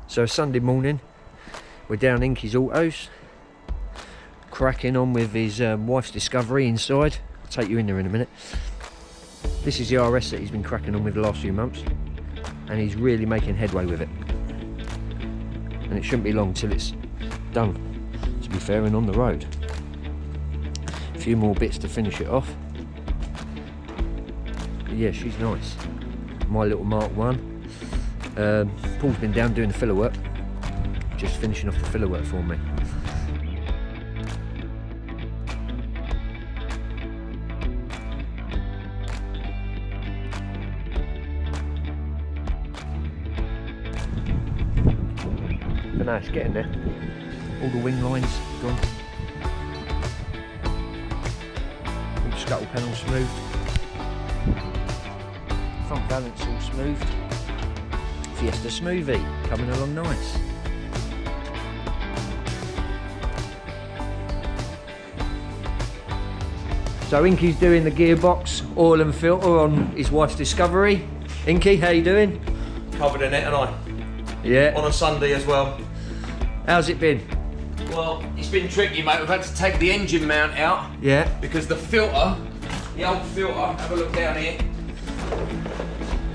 So Sunday morning, we're down InkysAutos, cracking on with his wife's Discovery inside. I'll take you in there in a minute. This is the RS that he's been cracking on with the last few months, and he's really making headway with it. And it shouldn't be long till it's done, to be fair, and on the road. A few more bits to finish it off. But yeah, she's nice. My little Mark 1. Paul's been down doing the filler work, just finishing off the filler work for me. But no, it's getting there. All the wing lines gone. All the scuttle panel smoothed. Front balance all smoothed. Fiesta Smoothie coming along nice. So Inky's doing the gearbox, oil and filter on his wife's Discovery. Inky, how you doing? Covered in it, and I. Yeah. On a Sunday as well. How's it been? Well, it's been tricky, mate. We've had to take the engine mount out. Yeah. Because the filter, the old filter, have a look down here.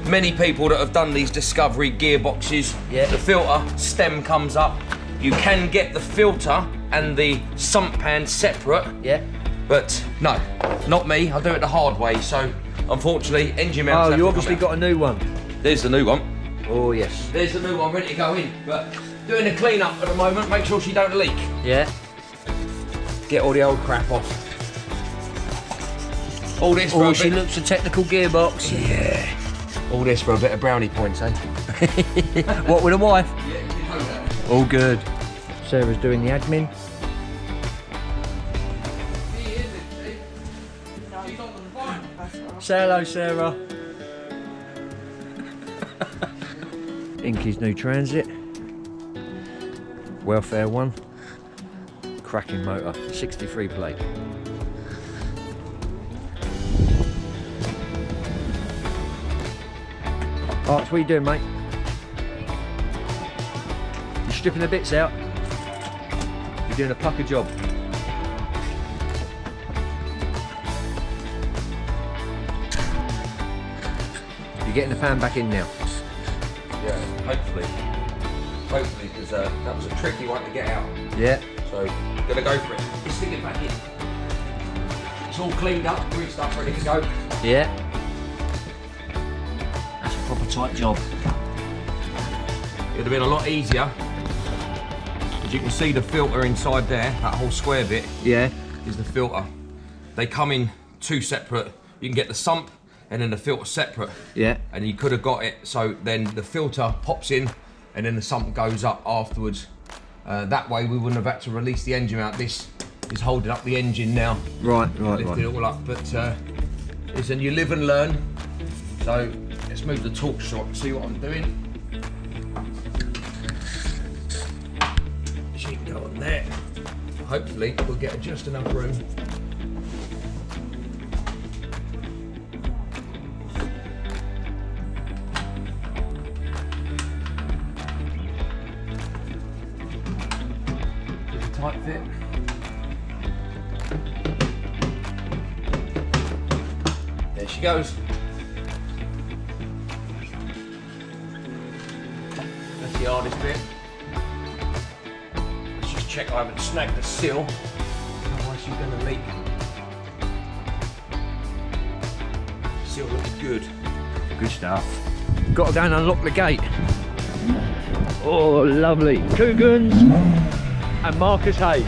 Many people that have done these Discovery gearboxes, yeah, the filter stem comes up. You can get the filter and the sump pan separate. Yeah. But no, not me. I do it the hard way. So unfortunately, engine mounts. Oh, you obviously got a new one. There's the new one. Oh yes. There's the new one ready to go in. But doing a clean up at the moment. Make sure she don't leak. Yeah. Get all the old crap off. All this. Oh, she looks a technical gearbox. Yeah. All this for a bit of brownie points, eh? What, with a wife? Yeah, you know that. All good. Sarah's doing the admin. Say hello, Sarah. Inky's new Transit. Welfare 1. Cracking motor. 63 plate. Alright, so what are you doing, mate? You're stripping the bits out? You're doing a pucker job? You're getting the pan back in now? Yeah, hopefully. Hopefully, because that was a tricky one to get out. Yeah. So, gonna go for it. Just stick it back in. It's all cleaned up, greased up, ready to go. Yeah. Proper tight job. It'd have been a lot easier. As you can see the filter inside there, that whole square bit, yeah, is the filter. They come in two separate. You can get the sump and then the filter separate. Yeah. And you could have got it so then the filter pops in and then the sump goes up afterwards. That way we wouldn't have had to release the engine out. This is holding up the engine now. Right. Lift it all up. But listen, you live and learn. So let's move the torque shot and see what I'm doing. She can go on there. Hopefully we'll get just enough room. Just a tight fit. There she goes. That's the hardest bit. Let's just check I haven't snagged the seal, otherwise she's going to leak. Seal looks good. Good stuff. Got to go and unlock the gate. Oh, lovely. Coogans and Marcus Hayes.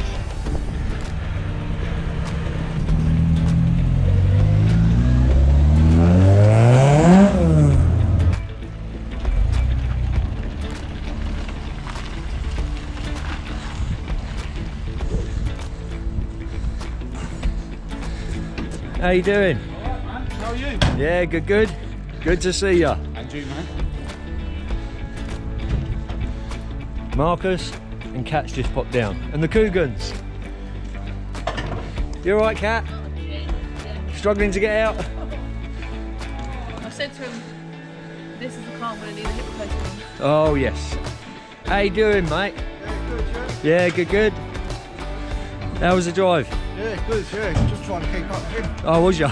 How you doing? Alright, man. How are you? Yeah, good. Good to see ya. And you, man. Marcus and Kat's just popped down. And the Coogans. You alright, Kat? Yeah. Struggling to get out? I said to him, this is the car I'm going to need a hip replacement. Oh, yes. How you doing, mate? Yeah, good, good. How was the drive? Yeah, good, yeah. Just trying to keep up with him. Oh, was ya?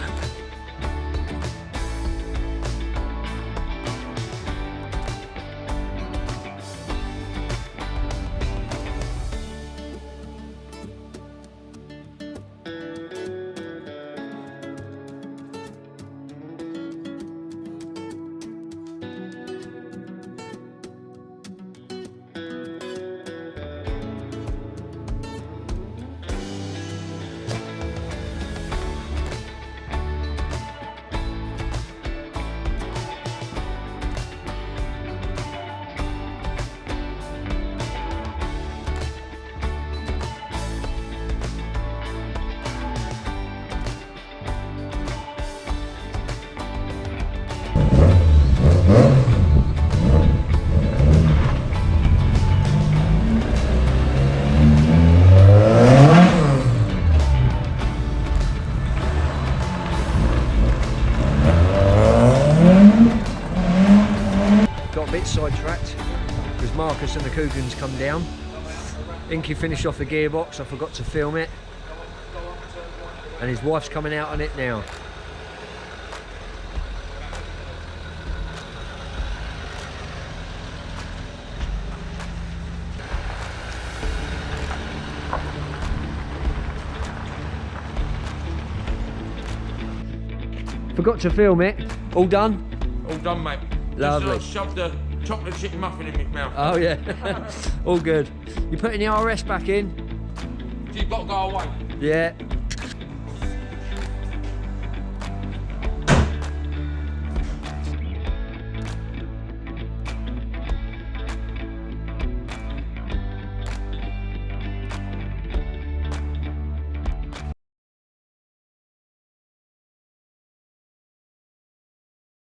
Got a bit sidetracked because Marcus and the Coogans come down. Inky finished off the gearbox, I forgot to film it. And his wife's coming out on it now. Forgot to film it. All done? All done, mate. Lovely. Just shoved the chocolate chicken muffin in my mouth. Oh yeah. All good. You putting the RS back in? You've got to go away. Yeah.